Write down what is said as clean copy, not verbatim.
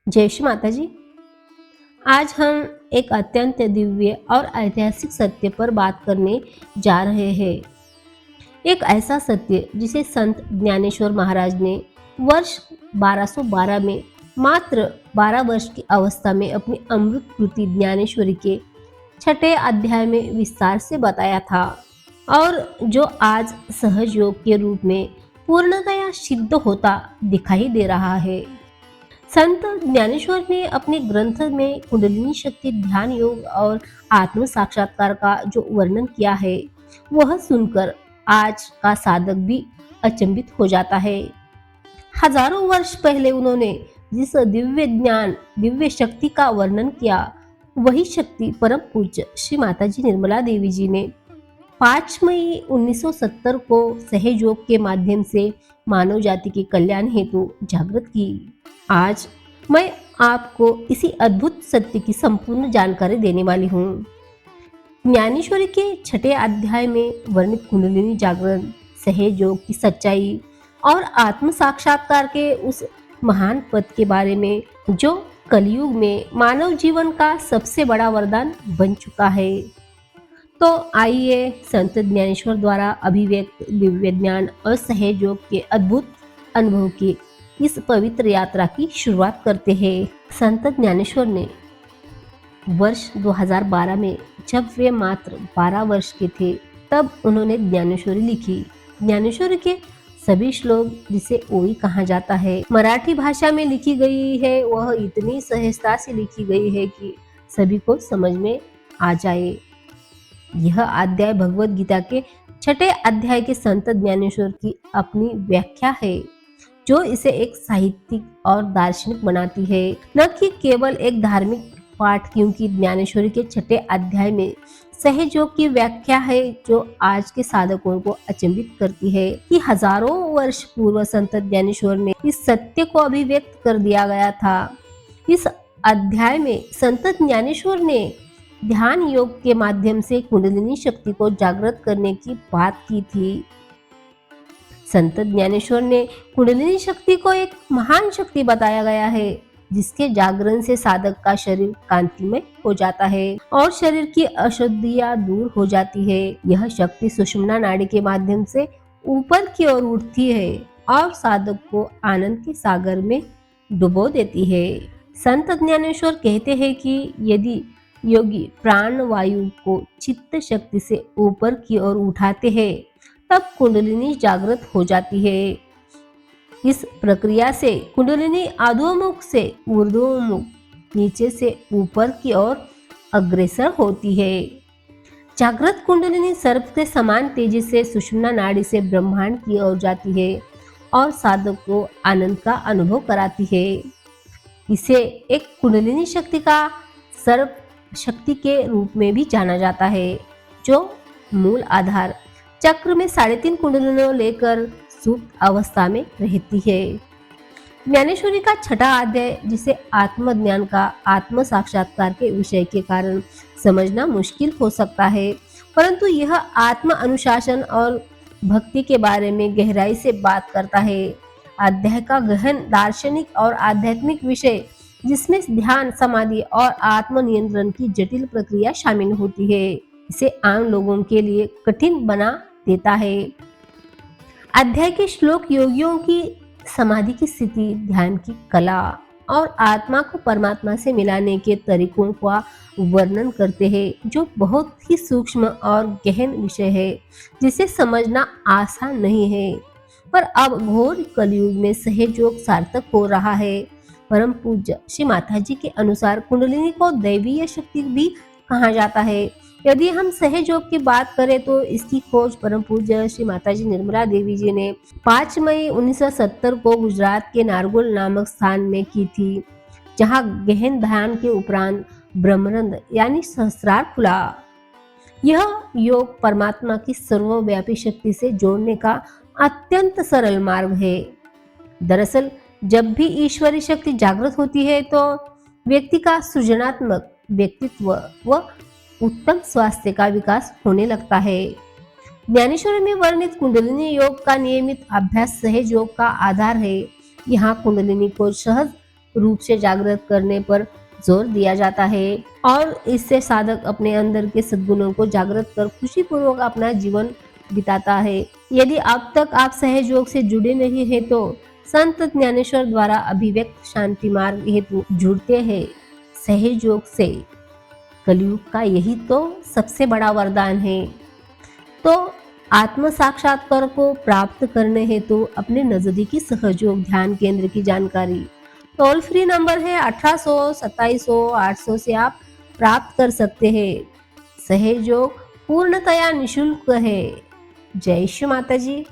जय श्री माता जी। आज हम एक अत्यंत दिव्य और ऐतिहासिक सत्य पर बात करने जा रहे हैं। एक ऐसा सत्य जिसे संत ज्ञानेश्वर महाराज ने वर्ष 1212 में मात्र 12 वर्ष की अवस्था में अपनी अमृत कृति ज्ञानेश्वरी के छठे अध्याय में विस्तार से बताया था और जो आज सहज योग के रूप में पूर्णतया सिद्ध होता दिखाई दे रहा है। संत ज्ञानेश्वर ने अपने ग्रंथ में कुंडलिनी शक्ति ध्यान योग और आत्म साक्षात्कार का जो वर्णन किया है वह सुनकर आज का साधक भी अचंभित हो जाता है। हजारों वर्ष पहले उन्होंने जिस दिव्य ज्ञान दिव्य शक्ति का वर्णन किया वही शक्ति परम पूज्य श्री माता जी निर्मला देवी जी ने 5 मई 1970 को सहज योग के माध्यम से मानव जाति के कल्याण हेतु जागृत की। आज मैं आपको इसी अद्भुत सत्य की संपूर्ण जानकारी देने वाली हूँ। ज्ञानेश्वरी के छठे अध्याय में वर्णित कुंडलिनी जागरण, सहज योग की सच्चाई और आत्म साक्षात्कार के उस महान पद के बारे में जो कलयुग में मानव जीवन का सबसे बड़ा वरदान बन चुका है। तो आइए संत ज्ञानेश्वर द्वारा अभिव्यक्त दिव्य ज्ञान और सहज योग के अद्भुत अनुभव की इस पवित्र यात्रा की शुरुआत करते हैं। संत ज्ञानेश्वर ने वर्ष 2012 में जब वे मात्र 12 वर्ष के थे तब उन्होंने ज्ञानेश्वरी लिखी। ज्ञानेश्वरी के सभी श्लोक जिसे ओई कहा जाता है मराठी भाषा में लिखी गई है, वह इतनी सहजता से लिखी गई है कि सभी को समझ में आ जाए। यह अध्याय भगवत गीता के छठे अध्याय के संत ज्ञानेश्वर की अपनी व्याख्या है जो इसे एक साहित्यिक और दार्शनिक बनाती है, न कि केवल एक धार्मिक पाठ, क्योंकि ज्ञानेश्वरी के छठे अध्याय में सहज योग की व्याख्या है जो आज के साधकों को अचंभित करती है कि हजारों वर्ष पूर्व संत ज्ञानेश्वर ने इस सत्य को अभिव्यक्त कर दिया गया था। इस अध्याय में संत ज्ञानेश्वर ने ध्यान योग के माध्यम से कुंडलिनी शक्ति को जागृत करने की बात की थी। संत ज्ञानेश्वर ने कुंडलिनी शक्ति को एक महान शक्ति बताया गया है जिसके जागरण से साधक का शरीर कांतिमय हो जाता है और शरीर की अशुद्धियां दूर हो जाती है। यह शक्ति सुषुम्ना नाड़ी के माध्यम से ऊपर की ओर उठती है और साधक को आनंद के सागर में डुबो देती है। संत ज्ञानेश्वर कहते हैं कि यदि योगी प्राण वायु को चित्त शक्ति से ऊपर की ओर उठाते हैं तब कुंडलिनी जागृत हो जाती है। इस प्रक्रिया से कुंडलिनी अधोमुख से ऊर्ध्वमुख, नीचे से ऊपर की ओर अग्रसर होती है। जागृत कुंडलिनी सर्प के समान तेजी से सुषुम्ना नाड़ी से ब्रह्मांड की ओर जाती है और साधक को आनंद का अनुभव कराती है। इसे एक कुंडलिनी शक्ति का सर्प शक्ति के रूप में भी जाना जाता है जो मूल आधार चक्र में 3.5 कुंडलियों लेकर सुप्त अवस्था में रहती है। ज्ञानेश्वरी का छठा अध्याय जिसे आत्मज्ञान का आत्म साक्षात्कार के विषय के कारण समझना मुश्किल हो सकता है, परंतु यह आत्म अनुशासन और भक्ति के बारे में गहराई से बात करता है। अध्याय का गहन दार्शनिक और आध्यात्मिक विषय जिसमें ध्यान, समाधि और आत्म नियंत्रण की जटिल प्रक्रिया शामिल होती है, इसे आम लोगों के लिए कठिन बना देता है। अध्याय के श्लोक योगियों की समाधि की स्थिति, ध्यान की कला और आत्मा को परमात्मा से मिलाने के तरीकों का वर्णन करते हैं जो बहुत ही सूक्ष्म और गहन विषय है जिसे समझना आसान नहीं है। पर अब घोर कलयुग में सहज योग सार्थक हो रहा है। परम पूज्य श्री माता जी के अनुसार कुंडलिनी को दैवीय शक्ति भी कहा जाता है। यदि हम सहज योग की बात करें तो इसकी खोज परम पूज्य श्री माता जी निर्मला देवी जी ने 5 मई 1970 को गुजरात के नारगोल नामक स्थान में की थी, जहां गहन ध्यान के उपरांत ब्रह्मरंध्र यानी सहस्रार खुला। यह योग परमात्मा की सर्वव्यापी शक्ति से जोड़ने का अत्यंत सरल मार्ग है। दरअसल जब भी ईश्वरीय शक्ति जागृत होती है तो व्यक्ति का सृजनात्मक व्यक्तित्व व उत्तम स्वास्थ्य का विकास होने लगता है। ज्ञानेश्वरी में वर्णित कुंडलिनी योग का नियमित अभ्यास सहज योग का आधार है। यहाँ कुंडलिनी को सहज रूप से जागृत करने पर जोर दिया जाता है और इससे साधक अपने अंदर के सद्गुणों को जागृत कर खुशीपूर्वक अपना जीवन बिताता है। यदि अब तक आप सहयोग से जुड़े नहीं हैं तो संत ज्ञानेश्वर द्वारा अभिव्यक्त शांति मार्ग हेतु जुड़ते हैं। सहयोग से कलयुग का यही तो सबसे बड़ा वरदान है। तो आत्म साक्षात्कार को प्राप्त करने हेतु अपने नजदीकी सहयोग ध्यान केंद्र की जानकारी टोल फ्री नंबर है 1800 2700 800 से आप प्राप्त कर सकते हैं। सहयोग पूर्णतया निशुल्क है। जय श्री माता जी।